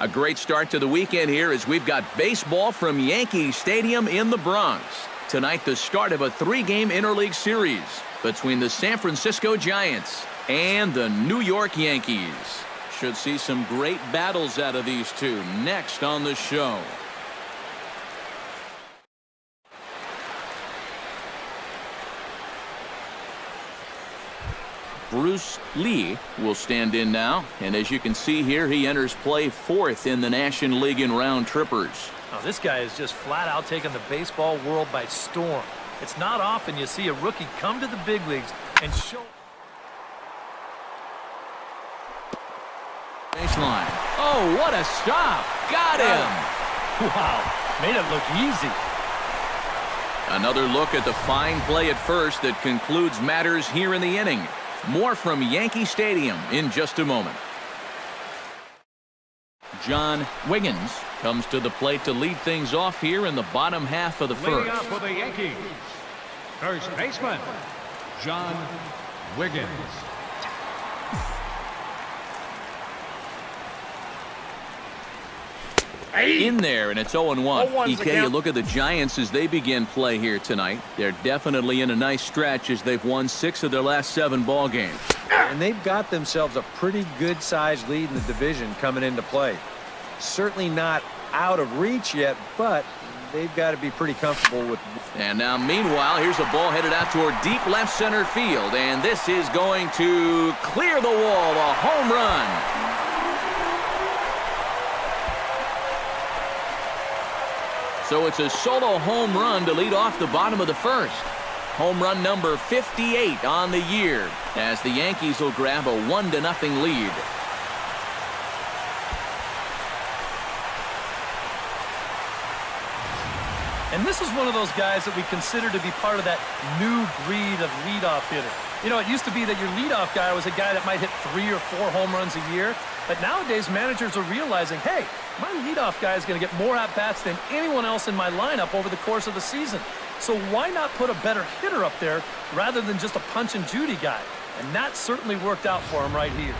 A great start to the weekend here as we've got baseball from Yankee Stadium in the Bronx. Tonight, the start of a 3-game interleague series between the San Francisco Giants and the New York Yankees. Should see some great battles out of these two next on the show. Bruce Lee will stand in now, and as you can see here, he enters play 4th in the National League in round trippers. Now, this guy is just flat out taking the baseball world by storm. It's not often you see a rookie come to the big leagues and show. Baseline. Oh, what a stop. Got him. Wow, made it look easy. Another look at the fine play at first that concludes matters here in the inning. More from Yankee Stadium in just a moment. John Wiggins comes to the plate to lead things off here in the bottom half of the first. Leading off for the Yankees, first baseman, John Wiggins. In there, and it's 0-1. EK, you look at the Giants as they begin play here tonight. They're definitely in a nice stretch as they've won 6 of their last 7 ball games. And they've got themselves a pretty good-sized lead in the division coming into play. Certainly not out of reach yet, but they've got to be pretty comfortable with. And now, meanwhile, here's a ball headed out toward deep left center field, and this is going to clear the wall, a home run. So it's a solo home run to lead off the bottom of the first. Home run number 58 on the year as the Yankees will grab a 1-0 lead. And this is one of those guys that we consider to be part of that new breed of leadoff hitter. You know, it used to be that your leadoff guy was a guy that might hit 3 or 4 home runs a year. But nowadays, managers are realizing, hey, my leadoff guy is going to get more at-bats than anyone else in my lineup over the course of the season. So why not put a better hitter up there rather than just a punch-and-Judy guy? And that certainly worked out for him right here.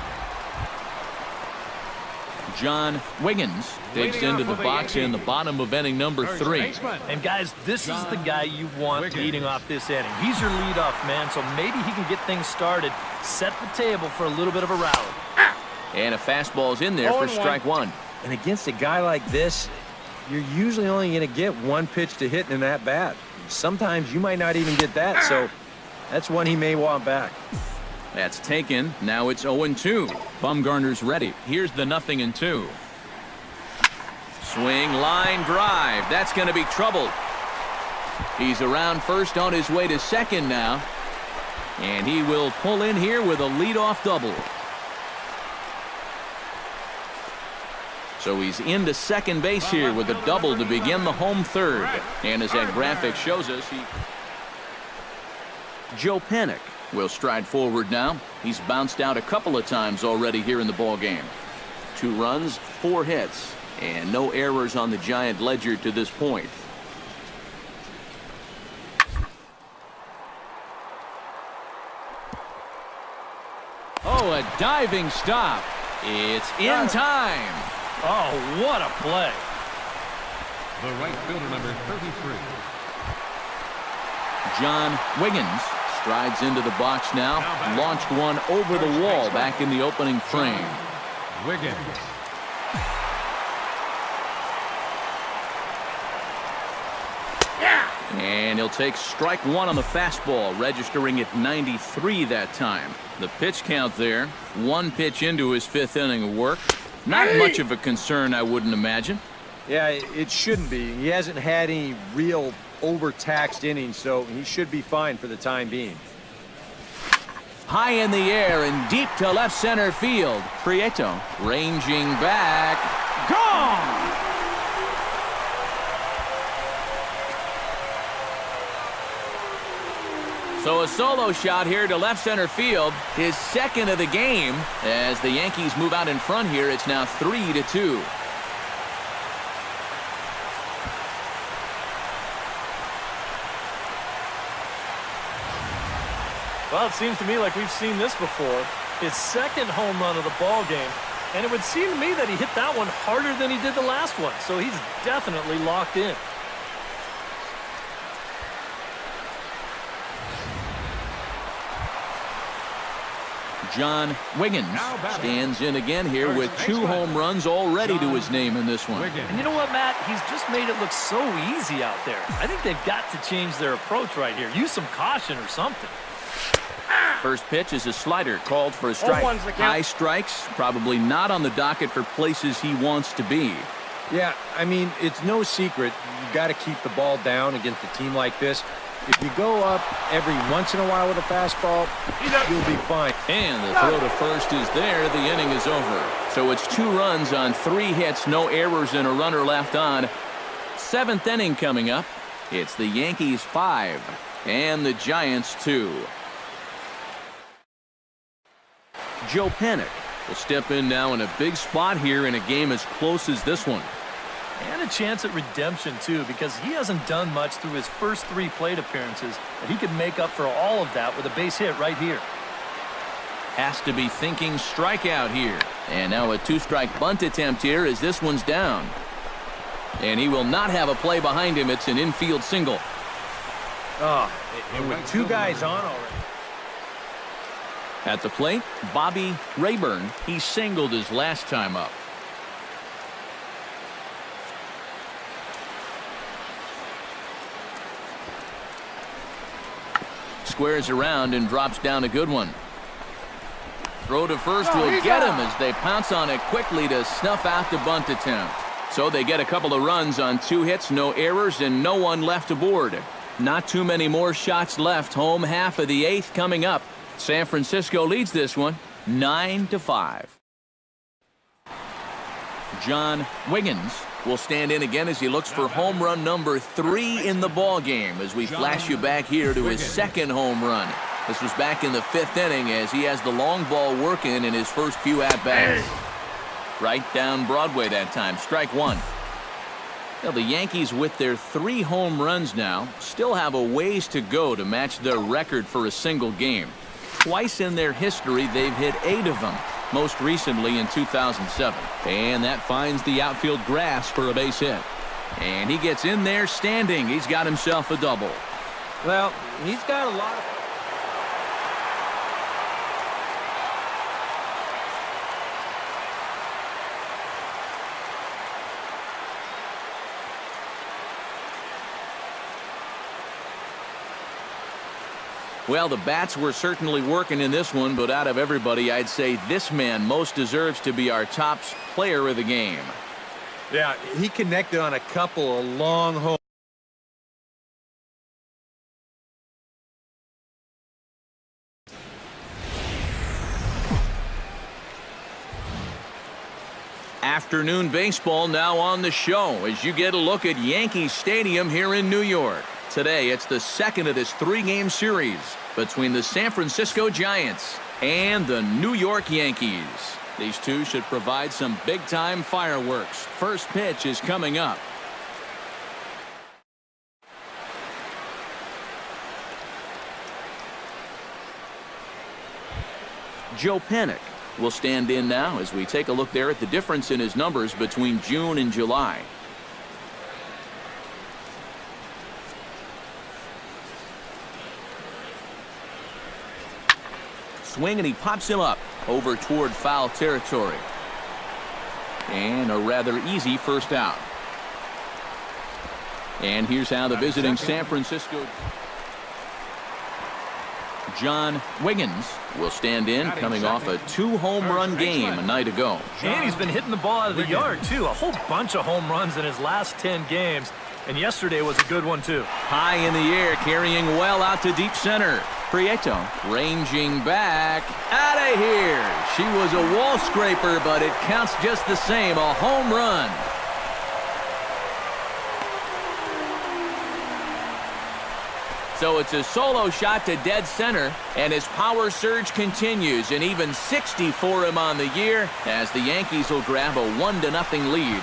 John Wiggins digs into the box in the bottom of inning number 3. And guys, this is the guy you want leading off this inning. He's your leadoff man, so maybe he can get things started, set the table for a little bit of a rally. And a fastball's in there for strike 1. And against a guy like this, you're usually only going to get 1 pitch to hit in that bat. Sometimes you might not even get that, so that's one he may want back. That's taken. Now it's 0-2. Bumgarner's ready. Here's the 0-2. Swing, line drive. That's going to be trouble. He's around first on his way to second now. And he will pull in here with a leadoff double. So he's into second base here with a double to begin the home third. And as that graphic shows us, Joe Panik will stride forward now. He's bounced out a couple of times already here in the ball game. 2 runs, 4 hits, and no errors on the Giant ledger to this point. Oh, a diving stop. It's in time. Oh, what a play. The right fielder, number 33. John Wiggins strides into the box now. Launched one over the wall back in the opening frame. Wiggins. And he'll take strike 1 on the fastball, registering at 93 that time. The pitch count there, 1 pitch into his 5th inning of work. Not much of a concern, I wouldn't imagine. Yeah, it shouldn't be. He hasn't had any real overtaxed innings, so he should be fine for the time being. High in the air and deep to left center field. Prieto ranging back. Gone! So a solo shot here to left center field, his 2nd of the game. As the Yankees move out in front here, it's now 3-2. Well, it seems to me like we've seen this before. His 2nd home run of the ball game. And it would seem to me that he hit that one harder than he did the last one. So he's definitely locked in. John Wiggins stands in again here with 2 home runs already to his name in this one. And you know what, Matt? He's just made it look so easy out there. I think they've got to change their approach right here. Use some caution or something. First pitch is a slider called for a strike. High strikes, probably not on the docket for places he wants to be. Yeah, I mean, it's no secret. You got to keep the ball down against a team like this. If you go up every once in a while with a fastball, you'll be fine. And the throw to first is there. The inning is over. So it's 2 runs on 3 hits, no errors, and a runner left on. 7th inning coming up. It's the Yankees 5 and the Giants 2. Joe Panik will step in now in a big spot here in a game as close as this one. And a chance at redemption, too, because he hasn't done much through his first 3 plate appearances, but he could make up for all of that with a base hit right here. Has to be thinking strikeout here. And now a 2-strike bunt attempt here as this one's down. And he will not have a play behind him. It's an infield single. Oh, and with 2 guys on already. At the plate, Bobby Rayburn. He singled his last time up. Squares around and drops down a good one. Throw to first will get him as they pounce on it quickly to snuff out the bunt attempt. So they get a couple of runs on 2 hits, no errors, and no one left aboard. Not too many more shots left. Home half of the 8th coming up. San Francisco leads this one 9-5. John Wiggins will stand in again as he looks for home run number 3 in the ball game as we flash you back here to his 2nd home run. This was back in the 5th inning as he has the long ball working in his first few at-bats. Right down Broadway that time. Strike 1. Now the Yankees, with their 3 home runs now, still have a ways to go to match their record for a single game. Twice in their history, they've hit 8 of them, most recently in 2007. And that finds the outfield grass for a base hit. And he gets in there standing. He's got himself a double. Well, he's got a lot of... Well, the bats were certainly working in this one, but out of everybody, I'd say this man most deserves to be our top player of the game. Yeah, he connected on a couple of long home. Afternoon baseball now on the show as you get a look at Yankee Stadium here in New York. Today, it's the 2nd of this 3-game series between the San Francisco Giants and the New York Yankees. These two should provide some big-time fireworks. First pitch is coming up. Joe Panik will stand in now as we take a look there at the difference in his numbers between June and July. Swing, and he pops him up over toward foul territory. And a rather easy first out. And here's how the visiting San Francisco... John Wiggins will stand in, coming off a 2-home run game a night ago. And he's been hitting the ball out of the yard, too. A whole bunch of home runs in his last 10 games. And yesterday was a good one, too. High in the air, carrying well out to deep center. Prieto ranging back. Out of here. She was a wall scraper, but it counts just the same. A home run. So it's a solo shot to dead center, and his power surge continues, and even 60 for him on the year as the Yankees will grab a 1-0 lead.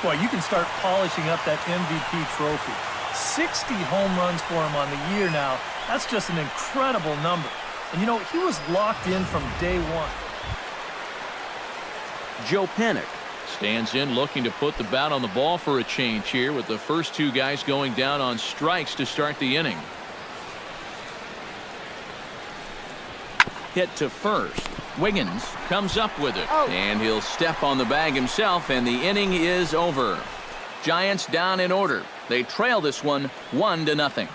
Boy, you can start polishing up that MVP trophy. 60 home runs for him on the year now. That's just an incredible number. And, you know, he was locked in from day one. Joe Panik stands in looking to put the bat on the ball for a change here with the first two guys going down on strikes to start the inning. Hit to first. Wiggins comes up with it, and he'll step on the bag himself, and the inning is over. Giants down in order. They trail this one 1-0.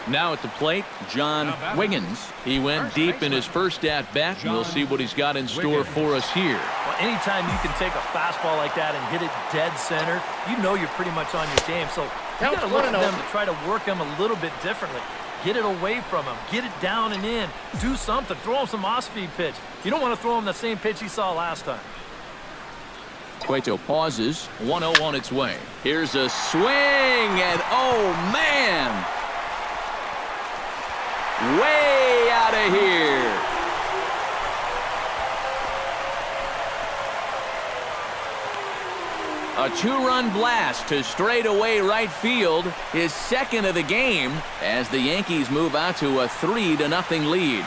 Now at the plate, John Wiggins. He went deep in his first at-bat. We'll see what he's got in store for us here. Well, anytime you can take a fastball like that and hit it dead center, you know you're pretty much on your game. So you got to look at them to try to work him a little bit differently. Get it away from him. Get it down and in. Do something. Throw him some off-speed pitch. You don't want to throw him the same pitch he saw last time. Cueto pauses. 1-0 on its way. Here's a swing, and oh, man! Way out of here. A two-run blast to straightaway right field, his second of the game, as the Yankees move out to a 3-0 lead.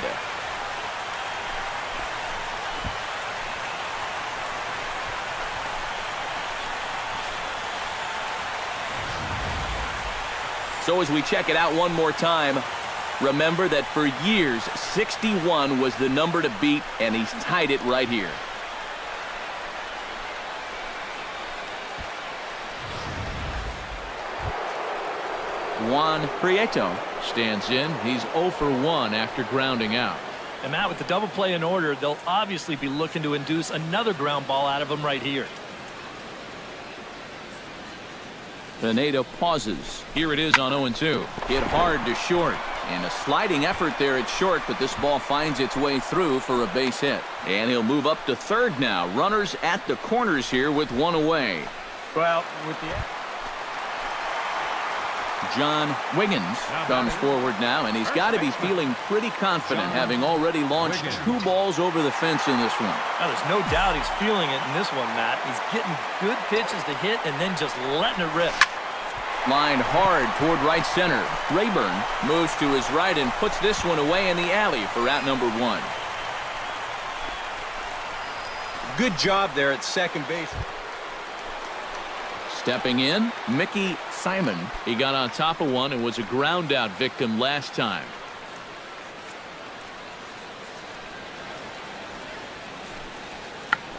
So as we check it out one more time, remember that for years, 61 was the number to beat, and he's tied it right here. Juan Primo stands in. He's 0 for 1 after grounding out. And Matt, with the double play in order, they'll obviously be looking to induce another ground ball out of him right here. Pineda pauses. Here it is on 0-2. Hit hard to short. And a sliding effort there at short, but this ball finds its way through for a base hit. And he'll move up to third now. Runners at the corners here with one away. Well, with the... John Wiggins comes forward now, and he's got to be feeling pretty confident, having already launched 2 balls over the fence in this one. Now, there's no doubt he's feeling it in this one, Matt. He's getting good pitches to hit and then just letting it rip. Lined hard toward right center. Rayburn moves to his right and puts this one away in the alley for out number 1. Good job there at second base. Stepping in, Mickey Scymon. He got on top of one and was a ground out victim last time.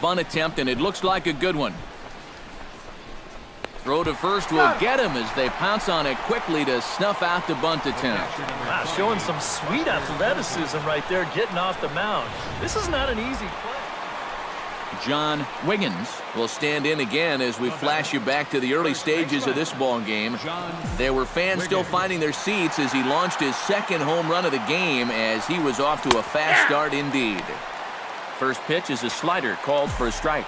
Bunt attempt, and it looks like a good one. Throw to first will get him as they pounce on it quickly to snuff out the bunt attempt. Wow, showing some sweet athleticism right there, getting off the mound. This is not an easy play. John Wiggins will stand in again as we flash you back to the early stages of this ball game. There were fans still finding their seats as he launched his second home run of the game, as he was off to a fast start indeed. First pitch is a slider called for a strike.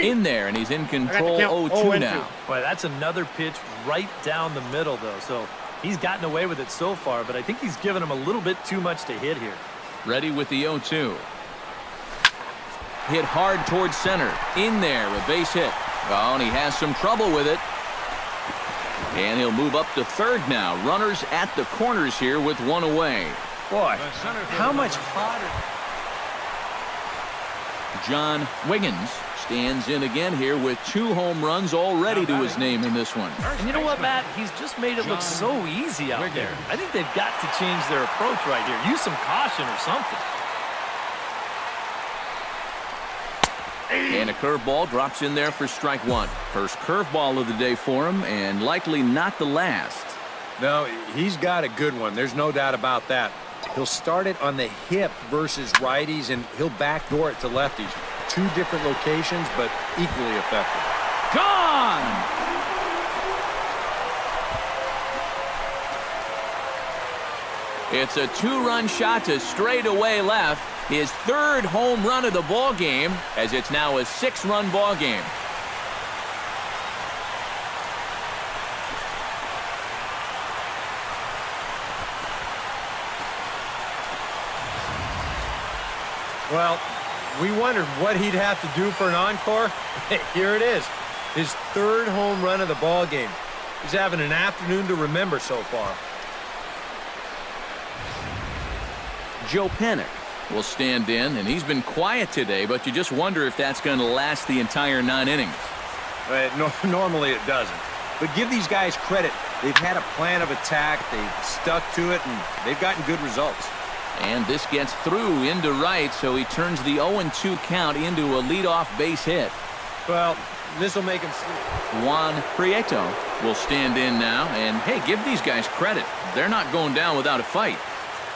In there, and he's in control. 0-2 now. Boy, that's another pitch right down the middle, though. So he's gotten away with it so far, but I think he's given him a little bit too much to hit here. Ready with the 0-2. Hit hard towards center. In there, a base hit. Oh, and he has some trouble with it. And he'll move up to third now. Runners at the corners here with one away. Boy, how much hotter. John Wiggins stands in again here with 2 home runs already to his name in this one. And you know what, Matt? He's just made it look so easy out there. I think they've got to change their approach right here. Use some caution or something. And a curveball drops in there for strike 1. First curveball of the day for him, and likely not the last. No, he's got a good one. There's no doubt about that. He'll start it on the hip versus righties, and he'll backdoor it to lefties. 2 different locations, but equally effective. Gone! It's a 2-run shot to straightaway left. His 3rd home run of the ball game, as it's now a 6-run ball game. Well, we wondered what he'd have to do for an encore. Hey, here it is. His third home run of the ball game. He's having an afternoon to remember so far. Joe Panic will stand in, and he's been quiet today, but you just wonder if that's going to last the entire 9 innings. Normally it doesn't. But give these guys credit. They've had a plan of attack, they've stuck to it, and they've gotten good results. And this gets through into right, so he turns the 0-2 count into a leadoff base hit. Well, this will make him sleep. Juan Prieto will stand in now, and hey, give these guys credit. They're not going down without a fight.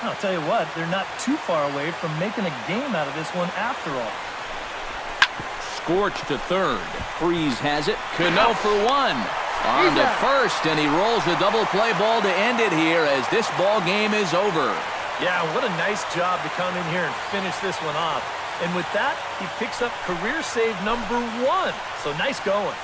I'll tell you what, they're not too far away from making a game out of this one after all. Scorch to third. Freeze has it. Kune for 1. On to first, and he rolls the double play ball to end it here as this ball game is over. Yeah, what a nice job to come in here and finish this one off. And with that, he picks up career save number 1. So nice going.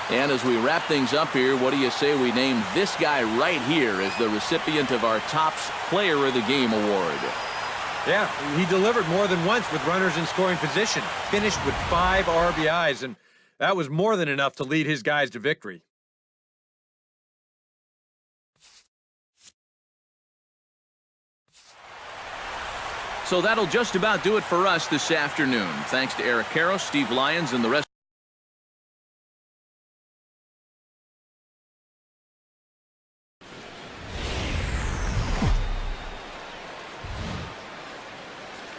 And as we wrap things up here, what do you say we name this guy right here as the recipient of our Topps Player of the Game award? Yeah, he delivered more than once with runners in scoring position. Finished with 5 RBIs, and that was more than enough to lead his guys to victory. So that'll just about do it for us this afternoon. Thanks to Eric Caro, Steve Lyons, and the rest.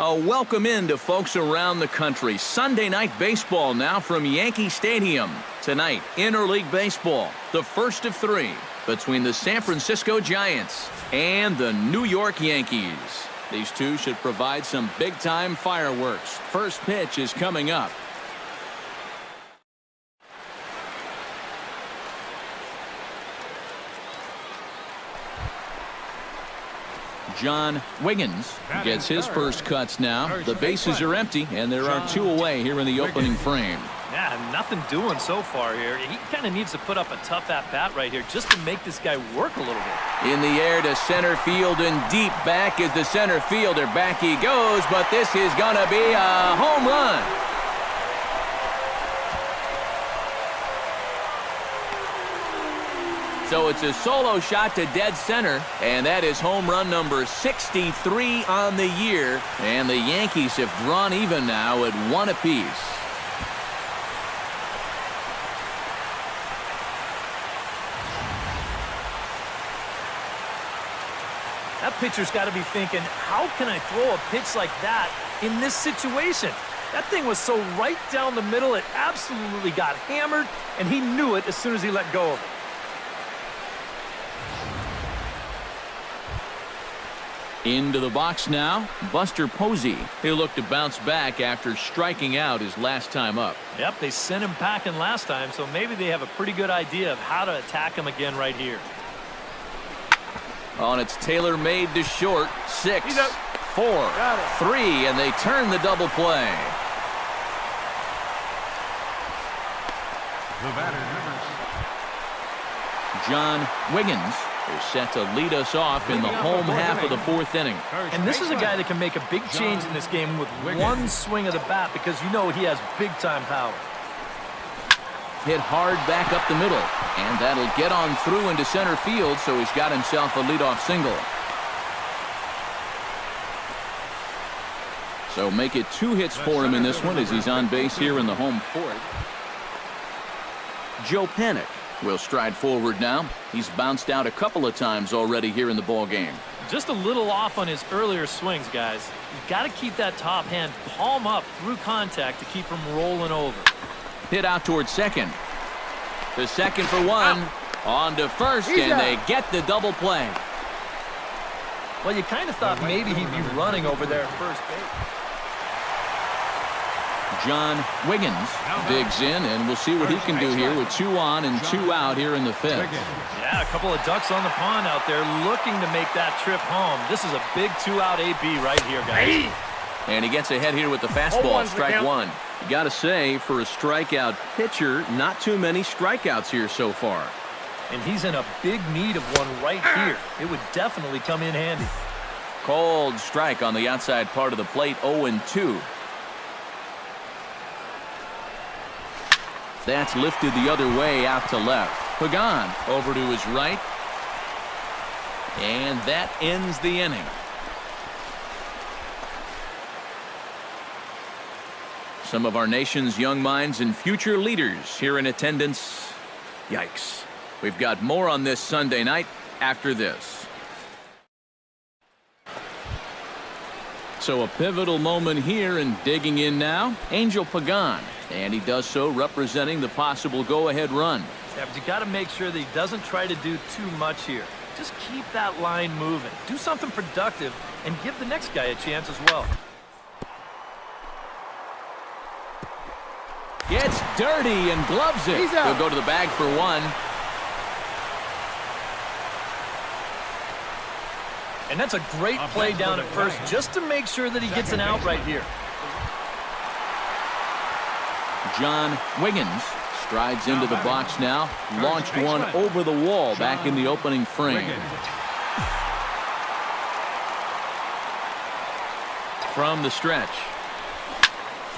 A welcome in to folks around the country. Sunday night baseball now from Yankee Stadium. Tonight, interleague baseball, the first of 3 between the San Francisco Giants and the New York Yankees. These two should provide some big-time fireworks. First pitch is coming up. John Wiggins gets his first cuts now. The bases are empty, and there are 2 away here in the opening frame. Yeah, nothing doing so far here. He kind of needs to put up a tough at-bat right here just to make this guy work a little bit. In the air to center field, and deep back is the center fielder. Back he goes, but this is going to be a home run. So it's a solo shot to dead center, and that is home run number 63 on the year. And the Yankees have drawn even now at 1 apiece. That pitcher's got to be thinking, how can I throw a pitch like that in this situation? That thing was so right down the middle, it absolutely got hammered, and he knew it as soon as he let go of it. Into the box now, Buster Posey. He'll look to bounce back after striking out his last time up. Yep, they sent him packing last time, so maybe they have a pretty good idea of how to attack him again right here. On its tailor-made to short. 6, 4, 3, and they turn the double play. The batter, John Wiggins is set to lead us off in the home half of the 4th inning. And this is a guy that can make a big change in this game with one swing of the bat, because you know he has big-time power. Hit hard back up the middle, and that'll get on through into center field, so he's got himself a leadoff single. So make it 2 hits for him in this one as he's on base here in the home 4th. Joe Panic will stride forward now. He's bounced out a couple of times already here in the ball game. Just a little off on his earlier swings, guys. You've got to keep that top hand palm up through contact to keep him rolling over. Hit out towards second. The second for one. On to first, and they get the double play. Well, you kind of thought maybe he'd be running over there at first base. John Wiggins digs in, and we'll see what he can do here with 2 on and 2 out here in the 5th. Yeah, a couple of ducks on the pond out there looking to make that trip home. This is a big 2-out AB right here, guys. And he gets ahead here with the fastball, strike one. You got to say, for a strikeout pitcher, not too many strikeouts here so far. And he's in a big need of one right here. It would definitely come in handy. Cold strike on the outside part of the plate, 0-2. That's lifted the other way out to left. Pagan over to his right. And that ends the inning. Some of our nation's young minds and future leaders here in attendance. Yikes. We've got more on this Sunday night after this. So a pivotal moment here, and digging in now, Angel Pagan. And he does so representing the possible go-ahead run. Yeah, but you got to make sure that he doesn't try to do too much here. Just keep that line moving. Do something productive and give the next guy a chance as well. Gets dirty and gloves it. He'll go to the bag for one. And that's a great play down at first just to make sure that he gets an out right here. John Wiggins strides into the box now. Launched one over the wall back in the opening frame. From the stretch.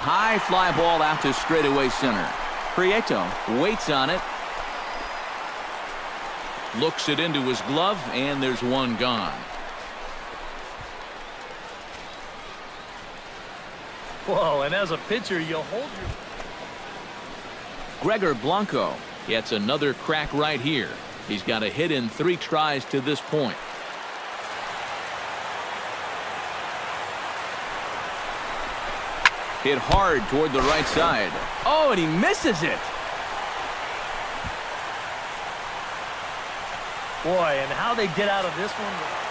High fly ball out to straightaway center. Prieto waits on it. Looks it into his glove, and there's one gone. Whoa, and as a pitcher, you'll hold your... Gregor Blanco gets another crack right here. He's got a hit in 3 tries to this point. Hit hard toward the right side. Oh, and he misses it. Boy, and how they get out of this one.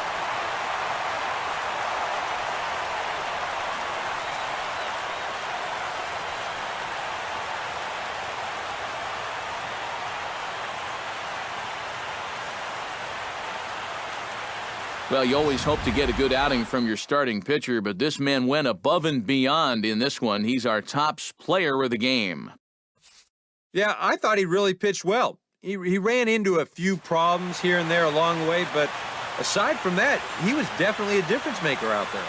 Well, you always hope to get a good outing from your starting pitcher, but this man went above and beyond in this one. He's our top player of the game. Yeah, I thought he really pitched well. He ran into a few problems here and there along the way, but aside from that, he was definitely a difference maker out there.